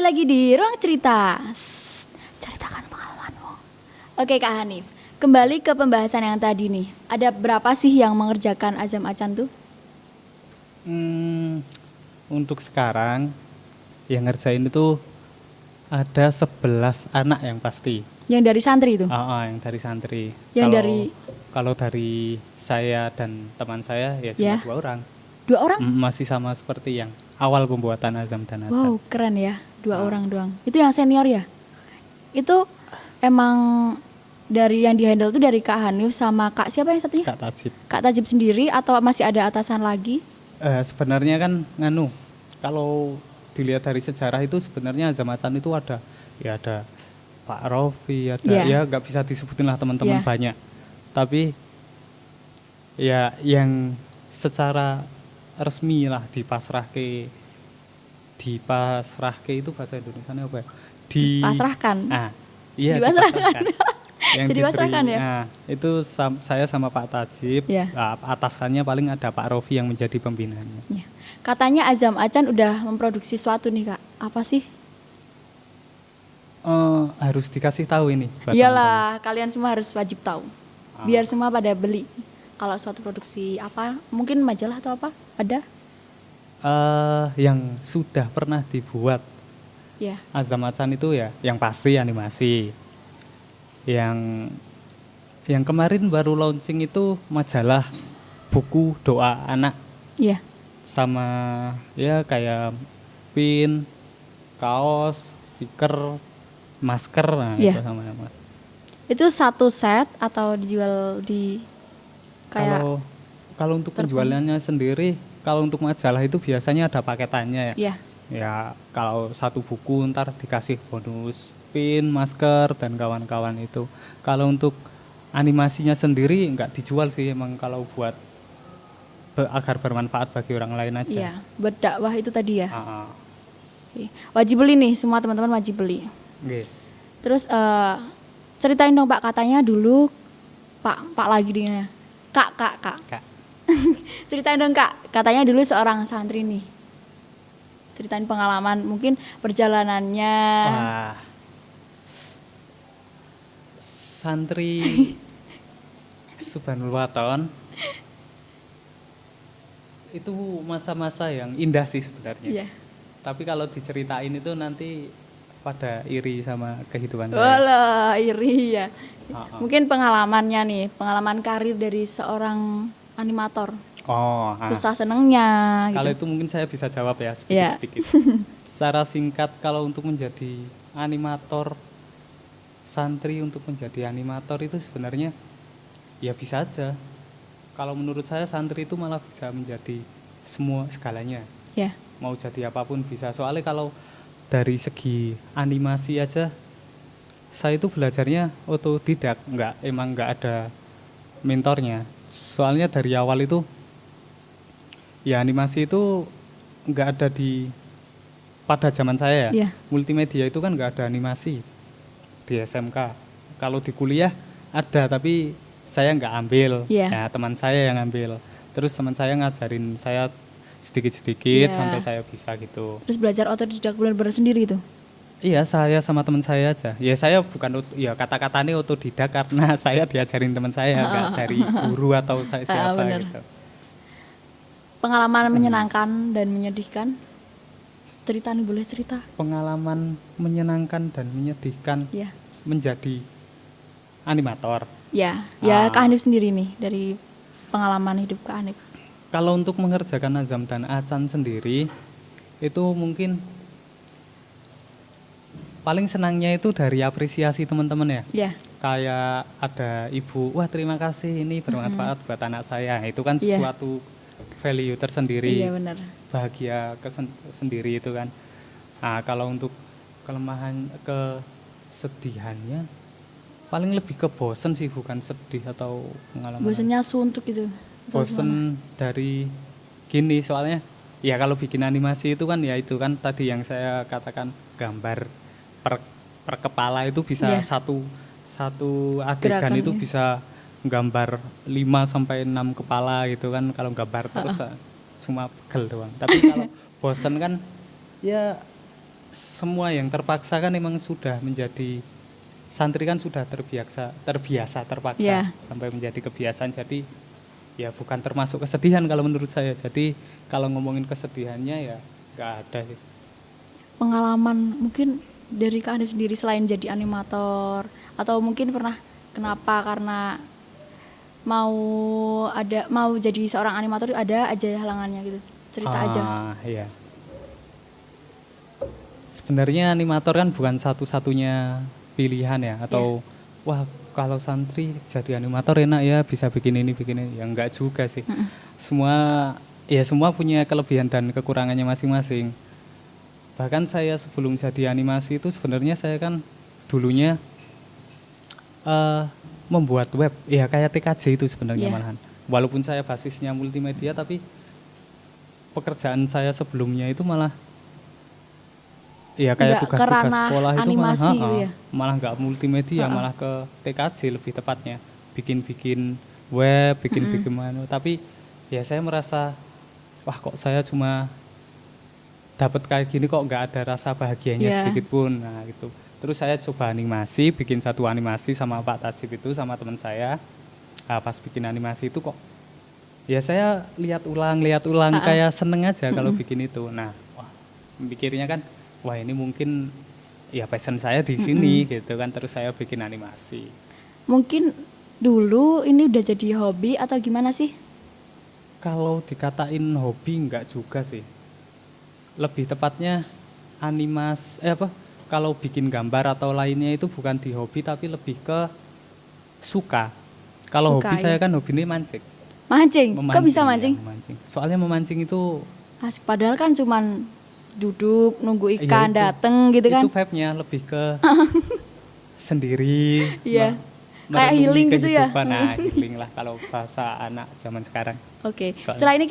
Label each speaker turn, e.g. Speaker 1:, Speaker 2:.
Speaker 1: Kembali lagi di Ruang Cerita. Ceritakan pengalamanmu. Oke Kak Hanif, kembali ke pembahasan yang tadi nih. Ada berapa sih yang mengerjakan azam acan tuh?
Speaker 2: Untuk sekarang yang ngerjain itu ada 11 anak yang pasti.
Speaker 1: Yang dari santri itu?
Speaker 2: Yang dari santri.
Speaker 1: Yang
Speaker 2: Kalau
Speaker 1: dari
Speaker 2: kalau dari saya dan teman saya ya cuma
Speaker 1: Ya.
Speaker 2: 2 orang.
Speaker 1: 2 orang?
Speaker 2: Masih sama seperti yang awal pembuatan azam dan acan.
Speaker 1: Wow, keren ya. 2 orang doang. Itu yang senior ya? Itu emang dari yang dihandle tuh dari Kak Hanif sama Kak siapa yang satunya?
Speaker 2: Kak Tajib.
Speaker 1: Kak Tajib sendiri atau masih ada atasan lagi?
Speaker 2: Sebenarnya kan kalau dilihat dari sejarah itu sebenarnya azam acan itu ada Pak Rofi, ada ya nggak bisa disebutin lah teman-teman banyak. Tapi ya yang secara resmi lah dipasrahke itu bahasa Indonesianya apa ya?
Speaker 1: Pasrahkan.
Speaker 2: Iya,
Speaker 1: dipasrahkan.
Speaker 2: Yang
Speaker 1: Jadi pasrahkan ya?
Speaker 2: Itu saya sama Pak Tajib. Atasannya paling ada Pak Rofi yang menjadi pembinanya.
Speaker 1: Ya. Katanya azam acan udah memproduksi sesuatu nih Kak. Apa sih?
Speaker 2: Harus dikasih tahu ini.
Speaker 1: Iyalah, kalian semua harus wajib tahu. Biar semua pada beli. Kalau suatu produksi apa, mungkin majalah atau apa, ada?
Speaker 2: Yang sudah pernah dibuat azam acan itu ya, yang pasti animasi. Yang kemarin baru launching itu majalah buku doa anak.
Speaker 1: Iya.
Speaker 2: Sama ya kayak pin, kaos, stiker, masker, itu sama-sama.
Speaker 1: Itu satu set atau dijual di kayak?
Speaker 2: Kalau untuk penjualannya sendiri, kalau untuk majalah itu biasanya ada paketannya ya.
Speaker 1: Iya.
Speaker 2: Ya kalau satu buku ntar dikasih bonus pin, masker dan kawan-kawan itu. Kalau untuk animasinya sendiri nggak dijual sih, emang kalau buat agar bermanfaat bagi orang lain aja.
Speaker 1: Iya, buat dakwah itu tadi ya. Wajib beli nih, semua teman-teman wajib beli. Terus ceritain dong Pak, katanya dulu Pak lagi dia. Kak. Ceritain dong Kak, katanya dulu seorang santri nih. Ceritain pengalaman, mungkin perjalanannya.
Speaker 2: Wah. Santri Subhanul Waton itu masa-masa yang indah sih sebenarnya. Tapi kalau diceritain itu nanti pada iri sama kehidupan saya.
Speaker 1: Walah, iri ya. Mungkin pengalamannya nih, pengalaman karir dari seorang animator. Susah senengnya gitu.
Speaker 2: Kalau itu mungkin saya bisa jawab ya sedikit-sedikit. Secara singkat, kalau untuk menjadi animator, santri untuk menjadi animator itu sebenarnya ya bisa aja. Kalau menurut saya santri itu malah bisa menjadi semua segalanya. Mau jadi apapun bisa. Soalnya kalau dari segi animasi aja, saya itu belajarnya otodidak, emang nggak ada mentornya. Soalnya dari awal itu ya animasi itu nggak ada pada zaman saya ya. Multimedia itu kan nggak ada animasi di SMK. Kalau di kuliah ada, tapi saya nggak ambil. Teman saya yang ambil. Terus teman saya ngajarin saya sedikit-sedikit sampai saya bisa gitu.
Speaker 1: Terus belajar otodidak benar-benar sendiri itu?
Speaker 2: Iya, saya sama teman saya aja. Ya saya bukan kata-katanya otodidak karena saya diajarin teman saya, nggak dari guru atau saya siapa gitu.
Speaker 1: Pengalaman menyenangkan dan menyedihkan? Cerita nih, boleh cerita?
Speaker 2: Pengalaman menyenangkan dan menyedihkan menjadi animator.
Speaker 1: Kak Hanif sendiri nih, dari pengalaman hidup Kak Hanif.
Speaker 2: Kalau untuk mengerjakan azam dan acan sendiri, itu mungkin paling senangnya itu dari apresiasi teman-teman ya. Kayak ada ibu, wah terima kasih ini bermanfaat buat anak saya. Itu kan suatu value tersendiri.
Speaker 1: Iya benar.
Speaker 2: Bahagia sendiri itu kan. Kalau untuk kesedihannya paling lebih ke bosen sih, bukan sedih atau pengalaman.
Speaker 1: Bosennya suntuk gitu.
Speaker 2: Bosen dari gini, soalnya ya kalau bikin animasi itu kan ya itu kan tadi yang saya katakan, gambar per kepala itu bisa satu adegan itu bisa gambar 5-6 kepala gitu kan. Kalau gambar terus cuma pegel doang. Tapi kalau bosen kan ya semua yang terpaksa kan emang sudah menjadi santri kan sudah terbiasa terpaksa
Speaker 1: Yeah.
Speaker 2: sampai menjadi kebiasaan. Jadi ya bukan termasuk kesedihan kalau menurut saya. Jadi kalau ngomongin kesedihannya ya nggak ada sih.
Speaker 1: Pengalaman mungkin dari Kak Anda sendiri selain jadi animator, atau mungkin pernah kenapa karena mau jadi seorang animator ada aja halangannya gitu, cerita aja.
Speaker 2: Iya. Sebenarnya animator kan bukan satu-satunya pilihan ya, atau wah kalau santri jadi animator enak ya, bisa bikin ini ya enggak juga sih. Semua punya kelebihan dan kekurangannya masing-masing. Bahkan saya sebelum jadi animasi itu sebenarnya saya kan dulunya membuat web, ya kayak TKJ itu sebenarnya malahan. Walaupun saya basisnya multimedia, tapi pekerjaan saya sebelumnya itu malah ya kayak tugas-tugas sekolah itu malah nggak multimedia, malah ke TKJ lebih tepatnya, bikin web, bikin mana. Tapi ya saya merasa wah kok saya cuma dapat kayak gini, kok nggak ada rasa bahagianya sedikit pun. Nah gitu. Terus saya coba animasi, bikin satu animasi sama Pak Tajib itu, sama teman saya. Nah, pas bikin animasi itu kok ya saya lihat ulang kayak seneng aja kalau bikin itu. Nah mikirnya kan wah ini mungkin ya passion saya di sini gitu kan, terus saya bikin animasi.
Speaker 1: Mungkin dulu ini udah jadi hobi atau gimana sih?
Speaker 2: Kalau dikatain hobi enggak juga sih. Lebih tepatnya kalau bikin gambar atau lainnya itu bukan di hobi tapi lebih ke suka. Kalau hobi saya kan hobinya mancing.
Speaker 1: Mancing? Kok bisa mancing?
Speaker 2: Ya, memancing. Soalnya memancing itu
Speaker 1: asik, padahal kan cuman duduk nunggu ikan dateng gitu kan.
Speaker 2: Itu vibe-nya lebih ke sendiri.
Speaker 1: Iya. Kayak healing gitu ya.
Speaker 2: Nah, healing lah kalau bahasa anak zaman sekarang.
Speaker 1: Oke. Setelah ini